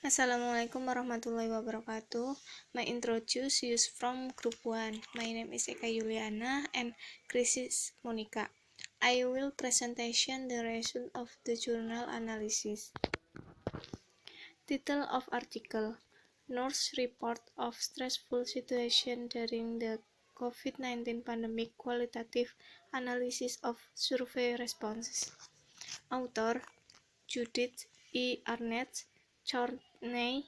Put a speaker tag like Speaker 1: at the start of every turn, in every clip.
Speaker 1: Assalamualaikum warahmatullahi wabarakatuh. My introduce is from group 1. My name is YULIANA and KRISIS MONIKA. I will presentation the result of the journal analysis. Title of article: Nurse report of stressful situation during the COVID-19 pandemic, qualitative analysis of survey responses. Author: Judith E. Arnett, Courtney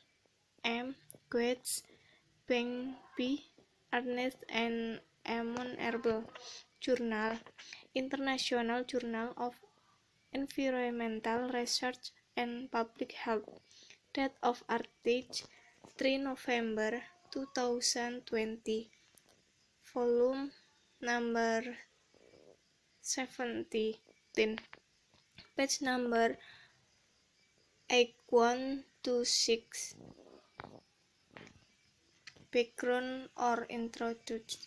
Speaker 1: M. Gates, Bengby, Arnett, and Amon Erbel. Journal: International Journal of Environmental Research and Public Health. Date of article: 3 November 2020. Volume number 17. Page number 8126. Background or introduction.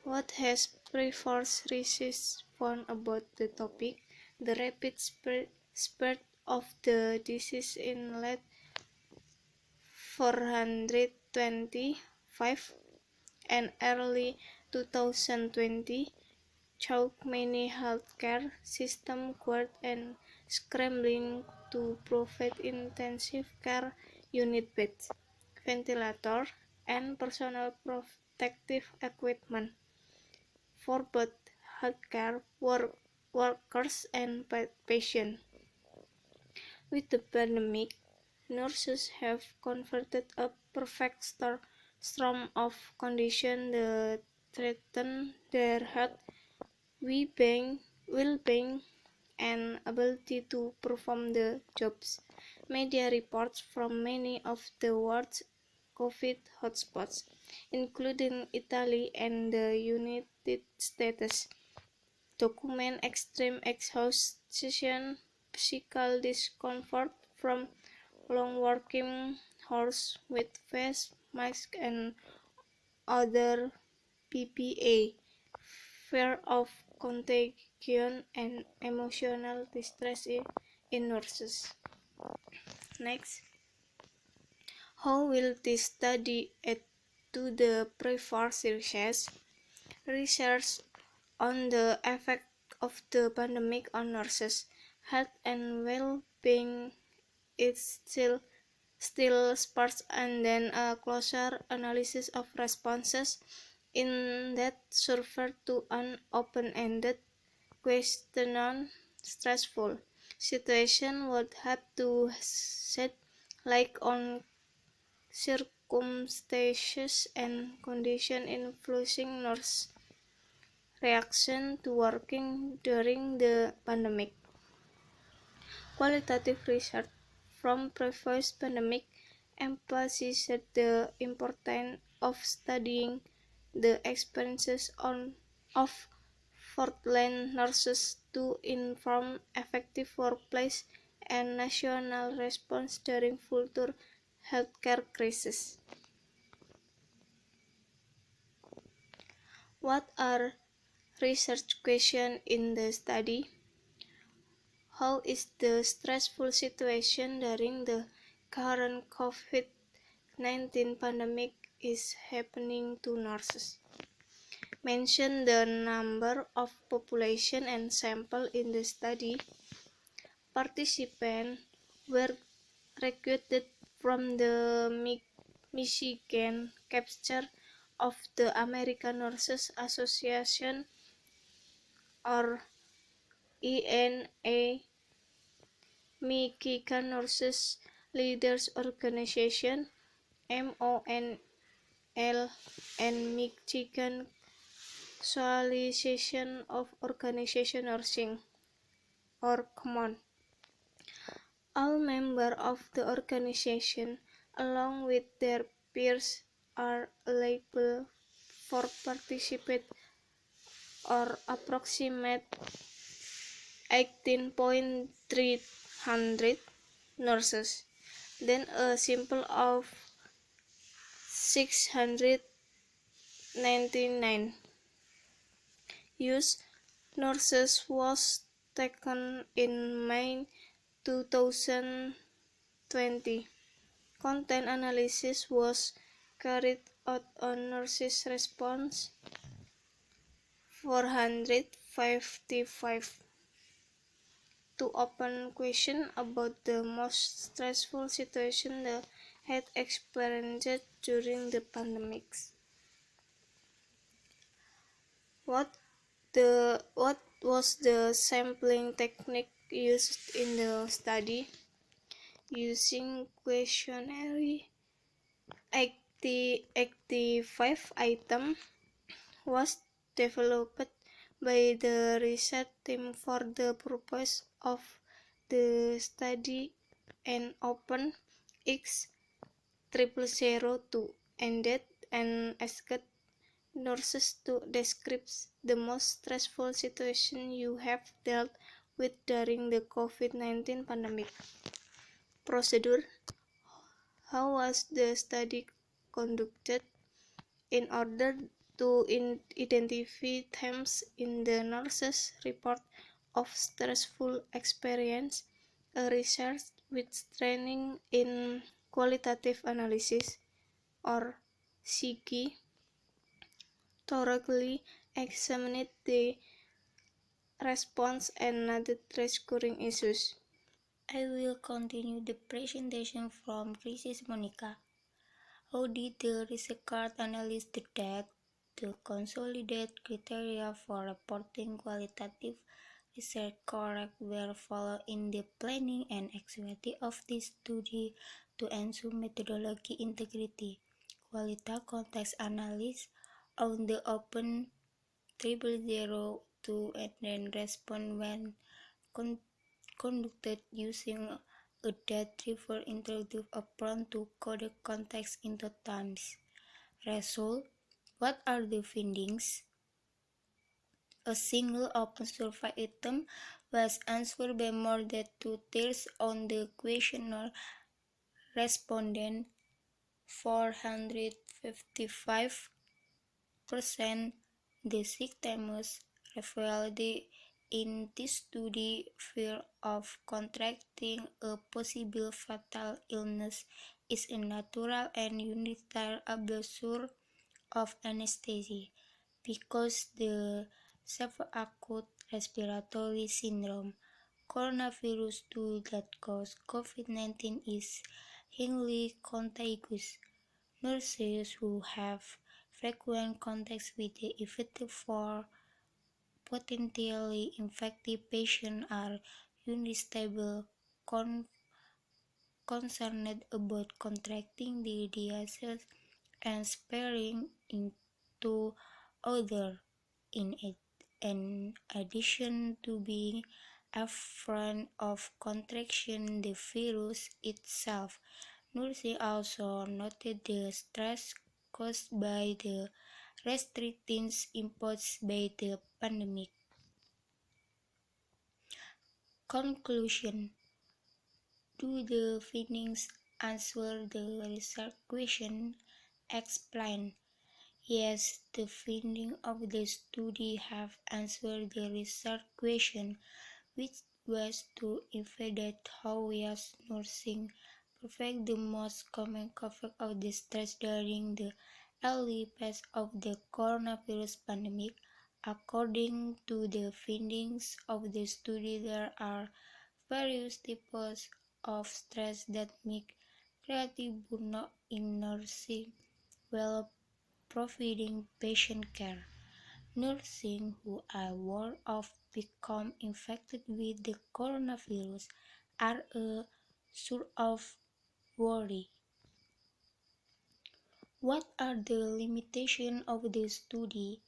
Speaker 1: What has previous research found about the topic? The rapid spread of the disease in late 425 and early 2020 shocked many healthcare systems guard and scrambling to provide intensive care unit beds, ventilator, and personal protective equipment for both healthcare workers and patients. With the pandemic, nurses have confronted a perfect storm of conditions that threaten their health, well-being, and ability to perform the jobs. Media reports from many of the world's COVID hotspots, including Italy and the United States, document extreme exhaustion, physical discomfort from long working hours with face masks and other PPE, fear of contagion, and emotional distress in nurses. Next, how will this study add to the previous research? Research on the effect of the pandemic on nurses' health and well-being is still sparse, and then a closer analysis of responses in that survey to an open-ended question on stressful situation would have to shed light on circumstances and conditions influencing nurse reaction to working during the pandemic. Qualitative research from previous pandemic emphasized the importance of studying the experiences of frontline nurses to inform effective workplace and national response during future healthcare crisis. What are research questions in the study? How is the stressful situation during the current COVID-19 pandemic is happening to nurses? Mention the number of population and sample in the study. Participants were recruited from the Michigan chapter of the American Nurses Association or ENA, Michigan Nurses Leaders Organization (MONL), and Michigan Coalition of Organization Nursing or COMMON. All members of the organization, along with their peers, are eligible for participate, or approximate 18,300 nurses, then a sample of 699 used nurses was taken in May 2020 2020. Content analysis was carried out on nurses' response 455 to open question about the most stressful situation they had experienced during the pandemics. What was the sampling technique used in the study? Using questionnaire 85 item was developed by the research team for the purpose of the study and open X 0002 ended and asked nurses to describe the most stressful situation you have dealt with during the COVID-19 pandemic. Procedure: how was the study conducted? In order to identify themes in the nurse's report of stressful experience, a research with training in qualitative analysis, or CQ, thoroughly examined the response and noted recurring issues.
Speaker 2: I will continue the presentation from KRISIS MONIKA. How did the research analyze the data? The consolidated criteria for reporting qualitative research correct were followed in the planning and execution of this study to ensure methodology integrity. Qualitative context analysis on the open 0002 and then respond when conducted using a data-driven interactive approach to code context into times. Result: what are the findings? A single open survey item was answered by more than two-thirds on the questionnaire. Respondent 455%. The symptoms revealed in this study: fear of contracting a possible fatal illness is a natural and universal abuse of anesthesia, because the severe acute respiratory syndrome coronavirus 2 that causes COVID-19 is highly contagious. Nurses who have frequent contacts with the infected or potentially infected patients are unstable, concerned about contracting the disease and spreading into others. In addition to being afraid of contracting the virus itself, nurses also noted the stress caused by the restrictions imposed by the pandemic. Conclusion: do the findings answer the research question? Explain. Yes, the findings of the study have answered the research question, which was to investigate how yes nursing prevent the most common causes of the stress during the early phase of the coronavirus pandemic. According to the findings of the study, there are various types of stress that make creative burnout in nursing while providing patient care. Nurses who are worried of becoming infected with the coronavirus are a source of worry. What are the limitations of the study?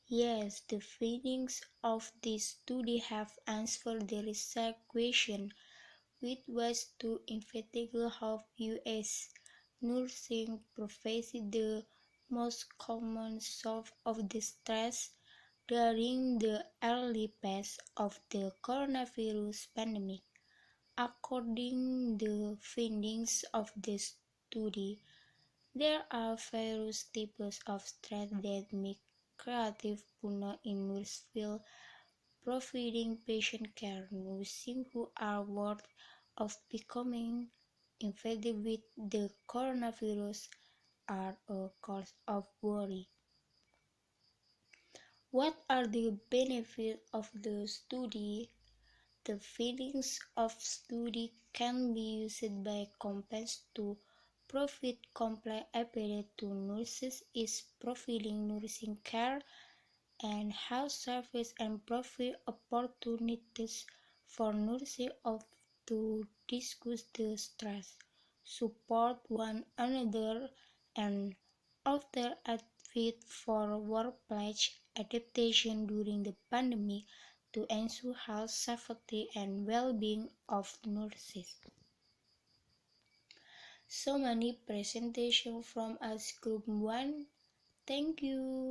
Speaker 2: Yes, the findings of this study have answered the research question, which was to investigate how U.S. nursing provides the most common source of the stress during the early phase of the coronavirus pandemic. According to the findings of the study, there are various types of stress that make creative burnout in nurses while providing patient care. Nurses who are worried of becoming infected with the coronavirus are a cause of worry. What are the benefits of the study? The findings of study can be used by companies to provide complete evidence to nurses is providing nursing care and health service and provide opportunities for nurses of to discuss the stress, support one another, and offer advice for workplace adaptation during the pandemic to ensure health, safety, and well-being of nurses. So many presentation from us group 1. Thank you.